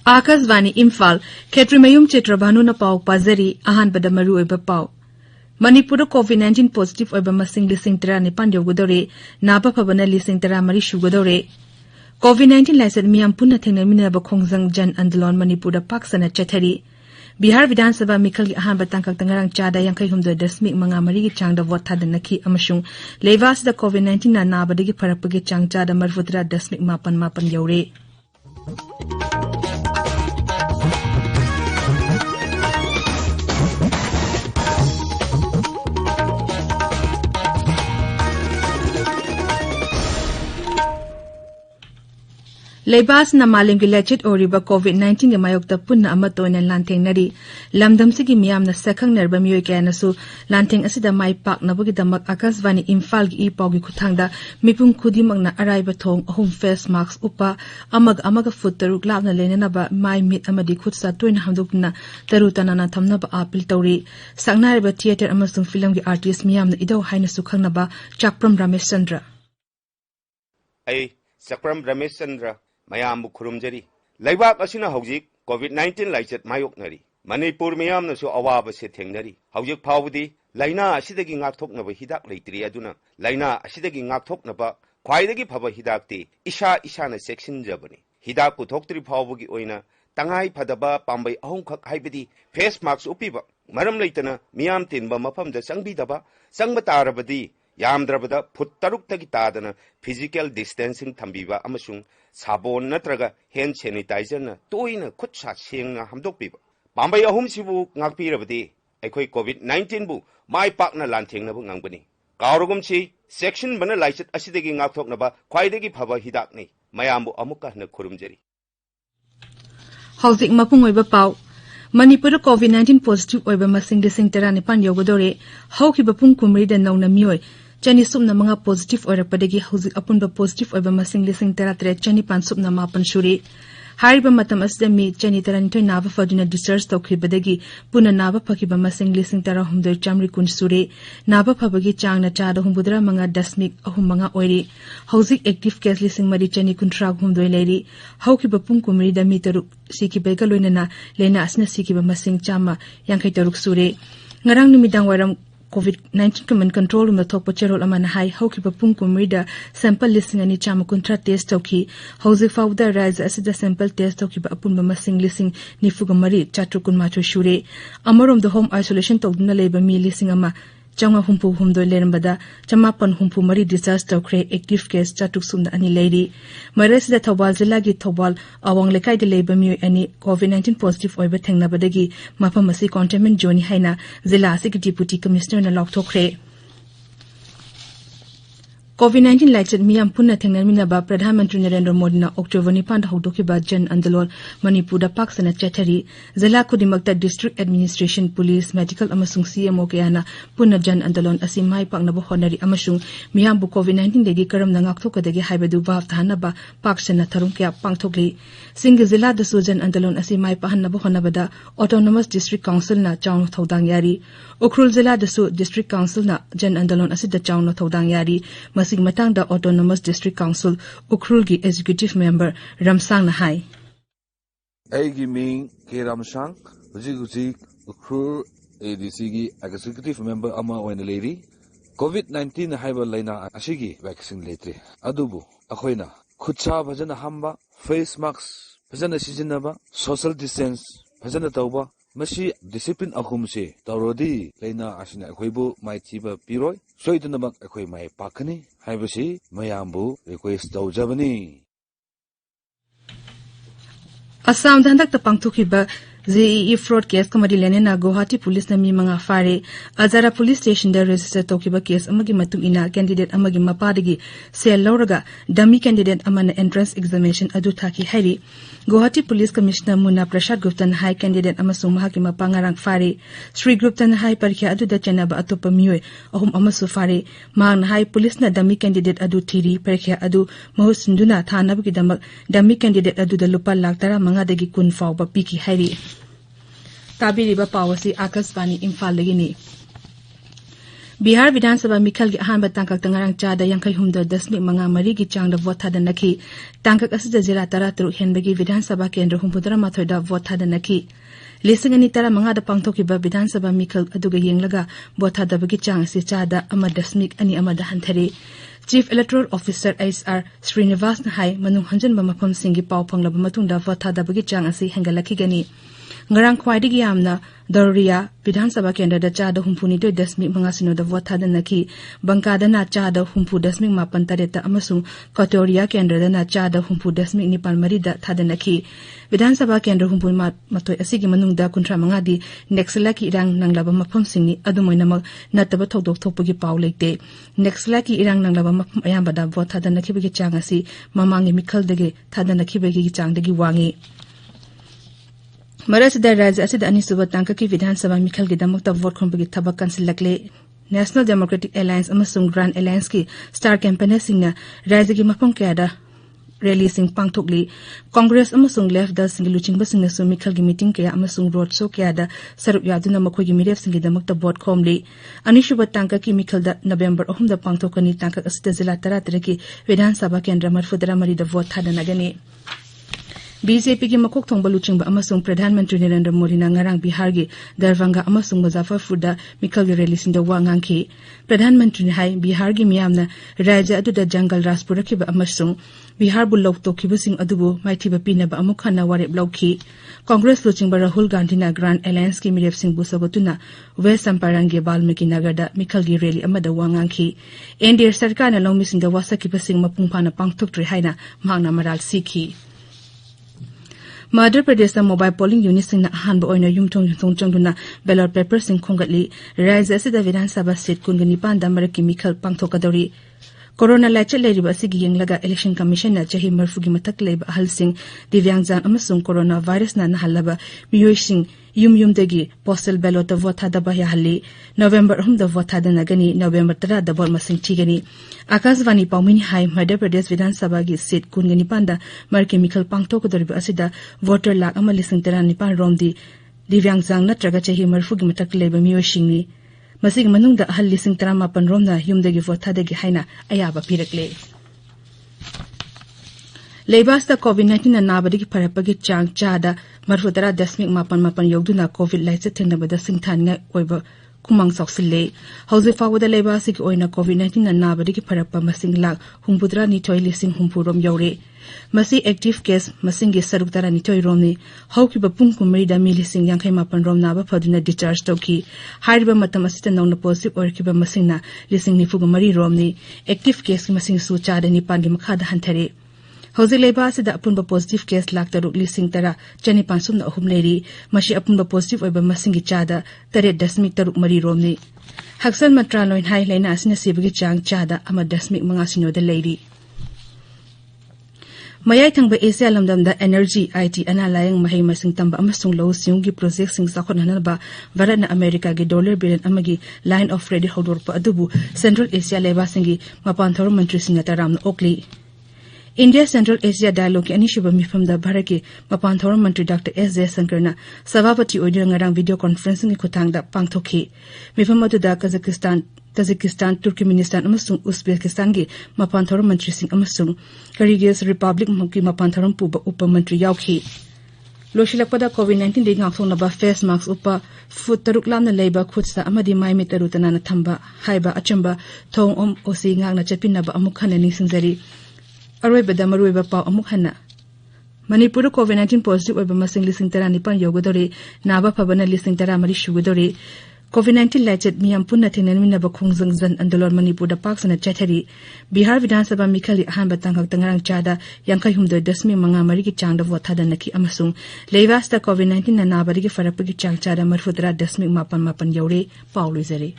Akasvani Imphal Chitrabhanu Chitrabhanu na pau pazari ahanbada maru oiba pau Manipur COVID-19 positive oiba masing lising tara nipan yogodore naba phabana lising tara mari shugodore COVID-19 laisat miyam punna thengna ba khongjang jan andolon Manipur da paksana chathari Bihar Vidhan Sabha Mikhal gi ahanba tangkak tangarang chada yankai humdo dasmik manga mari gi chang da vot thadana ki amashung levas da COVID-19 na naba dagi farapagi chang chada marfutra dasmik mapan yaure Lebas na malim gi lechit oriba COVID-19 gi mayokta punna amato na lanteng nari lamdam sigi miyam na sakhang nerba miyoy kaya nasu lanteng asida mai pak na bugi damak Akasvani Imphal gi ipaw gi kuthangda mipum khudimang na araiba thong ahum face mask upa amaga foot taruk labna lenena ba mai mit amadi khutsa toina hamdukna taru tanana thamna ba apil tawri sangnariba theater amasung film gi artist miyam na idaw haina sukhangna ba Chakpram Ramesh Chandra ai Chakpram Ramesh Chandra Mayam Kurumjari. Laibak Asina Hojik, COVID-19 Laichet Mayoknari. Manipur Mayam Nasu Awaba Setengari. Hojik Pawdi, Laina Asidagi Ngatok Nava Hidak Laitri Aduna. Laina Asidagi Ngatok Nava, Kwaidagi Pava Hidakti, Ishana Section Jabani. Hidaku Toktri Pawgi Oina, Tangai Padaba, Pambai Ahongkak Haibidi, Face Marks Upiba. Maram Laitana, Miam Tinba Mapam the Sangbidaba, Sangbatarabadi. Yamdrabada put taruk tagitadana physical distancing tambiba amasung sabon natraga hand sanitizer na toina kutsa sengna hamdokpiba Pambay ahum sibu ngakpirabadi ekoi COVID-19 bu mai pakna lanteng na bu ngangbani kaurugum si section bana laichet asidagi ngakthok na ba khwaidagi phaba hidak ni mayambu amuka na khurumjari Hauzik mapung oiba pau Manipur COVID-19 positive oiba masing lising tara nipan yogodore hauki bapung kumri da nauna miyoy Chani sumna mga positive oirapadagi hauzik apunba positive oiba masing lising tara tere chani pan sumna mapan shuri Hariba matam asda mi chani tara nitoy nava faduna discharge tawkribadagi puna nava pakiba masing lising tara humdoy chamri kun suri nava phabagi chang na chada humbudra mga dasmik ahum mga oiri hauzik active case lising mari chani kuntrag humdoy leri haukiba pung kumri da mi taruk sikiba galoinana lena asna sikiba masing chama yankai taruk suri ngarang numidang waram COVID-19 command control room thok pachero amana hai haukiba pung kumrida sample listing ani chama kuntra test tawki hauzik fawda rise asida sample test tawki ba apun masing listing nifuga mari chatrukun macho shure amarom the home isolation tawduna leba mi listing ama changa humpu humdo lerambada chamapan humpu mari discharge tawkre active case chatuk sumna ani leiri mares da thobal jila gi thobal awang lekai de leba mi ani COVID-19 positive oiba thengna badagi mapamasi containment zone haina jila asiki deputy commissioner na lokthokre COVID-19 laichet miyam punna thengna ba Pradhan Mantri Narendra Modi na October 9 da hodoki ba jan andalon Manipur da paksana chathari zila kudimakta district administration police medical amasung CMO kayana punna jan andalon asimai pakna bo honari amasung miyam bu COVID-19 degi karam na ngakthokadagi haibadu baf thana ba paksana tharung kya pangthokli sing zila da sujan andalon asimai pahanna bo honabada autonomous district council na chaung thodang yari Ukhrul zila da su district council na jan andalon asida chaung thodang yari Masing matang da Autonomous District Council Ukhrul gi Executive Member Ramsang na hai. Aigi ming ke Ramsang, Uji Ukhrul ADC gi Executive Member ama oina lady. COVID-19 na haiba laina asigi vaccine letre. Adubu akoina khutsa bhajana hamba face mask bhajana sizinaba social distance bhajana tawba Mashi discipline ahumse tawrodi laina asina akoibu mai chiba piroi soidunabak akoi mai pakani haibasi mayambu request tawjabani Assam dandak ta pangthukiba JEE fraud case kamari lenena Guwahati police na mi mga fare Azara police station da register tokiba case amagi matung ina candidate amagi mapadagi sel lauraga dummy candidate amana entrance examination adu thaki hairi Guwahati police commissioner Muna Prashad Gupta na high candidate amasung mahaki mapangarang fare Sri Gupta na high parikya adu da chanaba atopa miyoy ahum amasu fare mang na high police na dummy candidate adu thiri parikya adu mahusunduna thanabagi damak dummy candidate adu da lupa laktara mga dagi kun fawba piki hairi Tabiriba Pawasi Akasvani Imphal Lagini Bihar Vidhan Sabha Mikhal gi ahan batangkak tangarang chada yankai humda dasmik manga mari gi changda vote thadanaki tangkak asida zira tara turuk henbagi Vidhan Sabha kendra humpudara mathoida vote thadanaki Lisingani tara manga da pangthoki ba Vidhan Sabha Mikhal aduga yenglaga vote thadabagi chang si chada ama dasmik ani ama da hanthari Chief Electoral Officer SR Srinivas Nahai manung hanjan ba mafam singi pau phanglaba matungda vote thadabagi chang asi hengalaki gani ngarang khwaidigi yamna Doria Vidhan Sabha kendra da chada humpuni do dasmik manga sino da vote thadanaki Bangkada na chada humpu dasmik mapan tareta amasung Kotoria kendra da na chada humpu dasmik nipan mari da thadanaki Vidhan Sabha kendra humpu matoi asigi manung da kuntra manga di nexla ki irang nanglaba mafam singni adumoinamak nataba thokdok thokpagi paw leite nexla ki irang nanglaba mafam ayamba da vote thadanaki bagi changasi mamangi mikhal dage thadanaki bagi changdagi wangi Marasida Raja asida anisuba tangkaki Vidhan Sabha Mikhal gi damakta vote khonbagi thabak kansilakle National Democratic Alliance amasung Grand Alliance ki star campaigner singna Raja gi mafam kayada rally sing pangthokli Congress amasung left dal sing luchingba singna su Mikhal gi meeting kaya amasung road show kayada saruk yaduna makhoi gi miref sing gi damakta vote khomli anisuba tangkaki Mikhal da November 3 da pangthokani tangkak asida zila tara ki Vidhan Sabha kendra marfudara mari da vote thadanagani BJP ki makok thongba luchingba amasung Pradhan Mantri Narendra Modi na ngarang Bihar gi Darbhanga amasung Muzaffarpur da Mikhal gi rally sinda wangang ki Pradhan Mantri hai Bihar gi miyamna raja adu da jangal raspura ki ba amasung Bihar bu lok to ki busing adubu maiti ba pina ba amukhana warep lawki Congress luchingba Rahul Gandhi na Grand Alliance ki Mirep Singh busagotuna West Samparan gi Balmiki Nagar da Mikhal gi rally amada wangang ki NDA sarkar na longmi sinda wasa ki pasing mapungphana pangthok tri haina mangna maral sikhi Madhya Pradesh mobile polling unit sing na ahan ba oina yumthong changduna ballot paper sing khongatli Raja asida Vidhan Sabha seat kungani panda maraki Mikhal pangthokadori Corona laichal leriba asigi yenglaga election commission na chahi marfugi matak leba ahal sing divyangjang amasung corona virus na nahalaba miyoi sing yumdagi postal ballot da vote hadaba ya halli November 3 da vote hadana gani November 3 da bol masing chigani Akasvani Paumini Hai Madhya Pradesh Vidhan Sabha gi seat kungani panda marke Mikhal pangthokadoriba asida voter lak ama lising tara nipan romdi divyangjang natraga chahi marfugi matak leba miyoi singni Masig manungda ahal lising tara mapan romna yumdagi vote hadagi haina ayaba pirakle Leibasta COVID-19 na nabadigi parapagi chang chada marfudara dasmik mapan yogduna COVID laitsa thengnabada singthan nga oiba kumang soksile hauze fawada leibasi ki oina COVID-19 na nabadigi parapa masing lak humpudra ni toy lising humpurom yore masi active case masingi sarukdara ni toy romni hauki ba pungkumri da milising yankai mapan rom naba phaduna discharge toki hariba matam asita nongna positive orki ba masingna lising ni fuga mari romni active case ki masing su chada ni pandi makhada hanthare Hauzi leba asida apunba positive case laktaruk lising tara chani pansum na ahum leri mashi apunba positive oiba masingi chada tare dasmik taruk mari romni Haksan Matraloin hai laina asina sibagi chang chada ama dasmik mga sinoda leri Mayai thangba Asia lamdamda energy IT analayang mahay masing tamba amasung law siyunggi project sing sakon hanalba varat na America gi $1 billion amagi line of credit holder pa adubu Central Asia leba singi mapanthor mantri singata ram okli India Central Asia Dialogue ani shiba mifam da bharaki mapan thoram mantri Dr. S. Jaishankar na Sabapati audio ngarang video conferencing ki khutang da pangthoki mifam adu da Tajikistan Turkmenistan amasung Uzbekistan gi mapan thoram mantri sing amasung Kyrgyz Republic ki mapan thoram puba upa mantri yauki Loshilakpada COVID-19 de ngakthong na ba face mask upa foot taruk lam na leiba khutsa amadi mai metarutana na thamba haiba achamba thong om osi ngak na chapin na ba amukhana ni singjari Arwebada marueba pau amuk hana Manipur COVID-19 positive oiba masing lising tara nipan yogodore naba phabana lising tara mari shugodore COVID-19 lachet miyam punna thinanmina ba khongjang jan andolon Manipur da paksana chathari Bihar Vidhan Sabha Mikhali ahan batang hak tangarang chada yankai humdo dasmi manga mari ki changda vote hadanaki amasung leivasta COVID-19 na nabari ki farapagi chang chada marfudra dasmi mapan yore paulu zare